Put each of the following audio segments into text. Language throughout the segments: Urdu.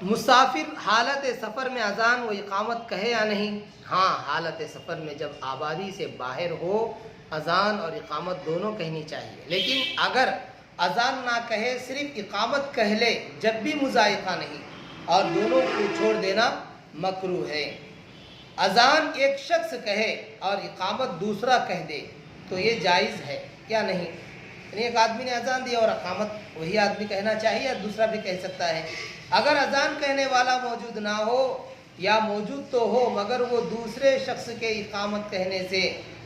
مسافر حالت سفر میں اذان و اقامت کہے یا نہیں؟ ہاں، حالت سفر میں جب آبادی سے باہر ہو اذان اور اقامت دونوں کہنی چاہیے، لیکن اگر اذان نہ کہے صرف اقامت کہہ لے جب بھی مذائقہ نہیں، اور دونوں کو چھوڑ دینا مکروہ ہے۔ اذان ایک شخص کہے اور اقامت دوسرا کہہ دے تو یہ جائز ہے یا نہیں؟ یعنی ایک آدمی نے اذان دیا اور اقامت وہی آدمی کہنا چاہیے یا دوسرا بھی کہہ سکتا ہے؟ اگر اذان کہنے والا موجود نہ ہو یا موجود تو ہو مگر وہ دوسرے شخص کے اقامت کہنے سے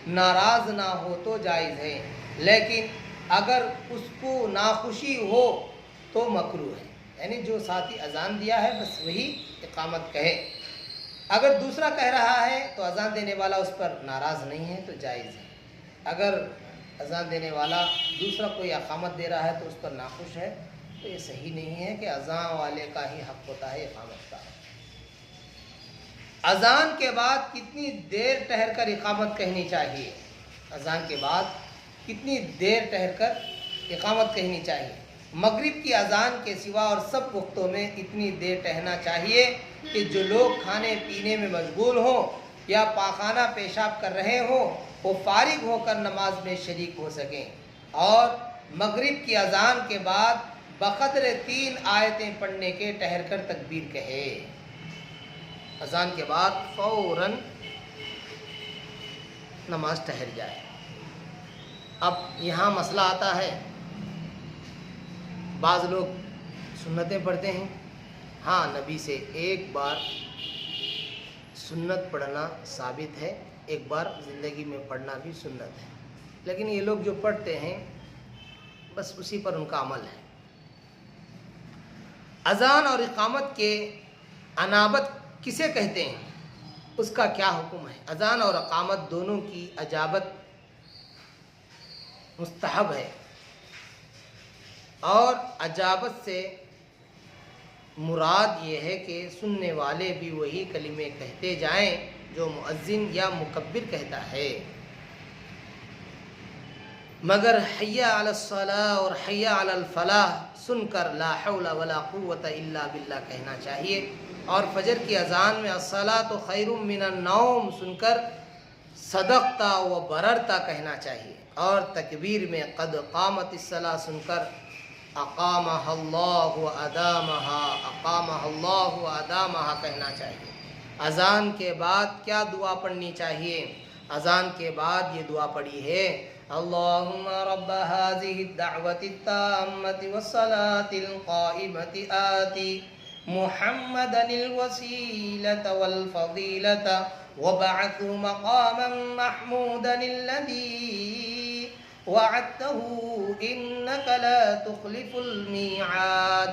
ناراض نہ ہو تو جائز ہے، لیکن اگر اس کو ناخوشی ہو تو مکروہ ہے، یعنی جو ساتھی اذان دیا ہے بس وہی اقامت کہے۔ اگر دوسرا کہہ رہا ہے تو اذان دینے والا اس پر ناراض نہیں ہے تو جائز ہے۔ اگر اذان دینے والا دوسرا کوئی اقامت دے رہا ہے تو اس پر ناخوش ہے تو یہ صحیح نہیں ہے کہ اذان والے کا ہی حق ہوتا ہے اقامت کا۔ اذان کے بعد کتنی دیر ٹھہر کر اقامت کہنی چاہیے؟ اذان کے بعد کتنی دیر ٹھہر کر اقامت کہنی چاہیے؟ مغرب کی اذان کے سوا اور سب وقتوں میں اتنی دیر ٹہرنا چاہیے کہ جو لوگ کھانے پینے میں مشغول ہوں یا پاخانہ پیشاب کر رہے ہوں وہ فارغ ہو کر نماز میں شریک ہو سکیں، اور مغرب کی اذان کے بعد بقدر 3 آیتیں پڑھنے کے ٹھہر کر تکبیر کہے۔ اذان کے بعد فوراً نماز ٹھہر جائے۔ اب یہاں مسئلہ آتا ہے، بعض لوگ سنتیں پڑھتے ہیں، ہاں نبی سے ایک بار سنت پڑھنا ثابت ہے، ایک بار زندگی میں پڑھنا بھی سنت ہے، لیکن یہ لوگ جو پڑھتے ہیں بس اسی پر ان کا عمل ہے۔ اذان اور اقامت کے انابت کسے کہتے ہیں؟ اس کا کیا حکم ہے؟ اذان اور اقامت دونوں کی اجابت مستحب ہے، اور اجابت سے مراد یہ ہے کہ سننے والے بھی وہی کلمے کہتے جائیں جو مؤذن یا مکبر کہتا ہے، مگر حی علی الصلاۃ اور حی علی الفلاح سن کر لا حول ولا قوت الا باللہ کہنا چاہیے، اور فجر کی اذان میں الصلاۃ خیر من النوم سن کر صدقت و بررت کہنا چاہیے، اور تکبیر میں قد قامت الصلاۃ سن کر اقامہ اللہ و ادامہا کہنا چاہیے۔ اذان کے بعد کیا دعا پڑھنی چاہیے؟ اذان کے بعد یہ دعا پڑھی ہے، اللہم رب هذه الدعوة التامة والصلاة القائمة آتی محمدا الوسيلة والفضيلة وبعثه مقاما محمودا الذي وعدته إنك لا تخلف الميعاد۔